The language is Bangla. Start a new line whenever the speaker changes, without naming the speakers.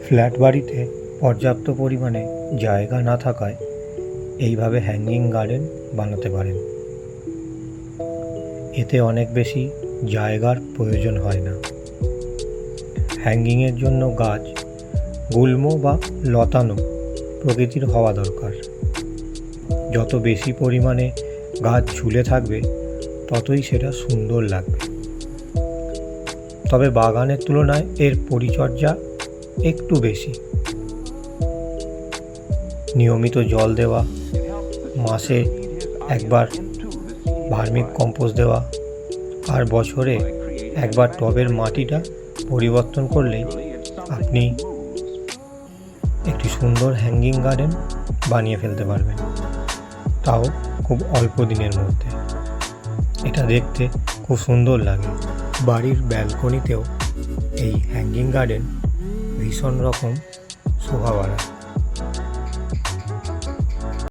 ফ্ল্যাট বাড়িতে পর্যাপ্ত পরিমাণে জায়গা না থাকায় এইভাবে হ্যাঙ্গিং গার্ডেন বানাতে পারেন। এতে অনেক বেশি জায়গার প্রয়োজন হয় না। হ্যাঙ্গিংয়ের জন্য গাছ গুল্ম বা লতানো প্রকৃতির হওয়া দরকার। যত বেশি পরিমাণে গাছ ঝুলে থাকবে ততই সেটা সুন্দর লাগবে। তবে বাগানের তুলনায় এর পরিচর্যা একটু বেশি। নিয়মিত জল দেওয়া, মাসে একবার ভার্মি কম্পোস্ট দেওয়া আর বছরে একবার টবের মাটিটা পরিবর্তন করলেই আপনি একটি সুন্দর হ্যাঙ্গিং গার্ডেন বানিয়ে ফেলতে পারবেন, তাও খুব অল্প দিনের মধ্যে। এটা দেখতে খুব সুন্দর লাগে। বাড়ির ব্যালকনিতেও এই হ্যাঙ্গিং গার্ডেন ভীষণ রকম শোভা বাড়ায়।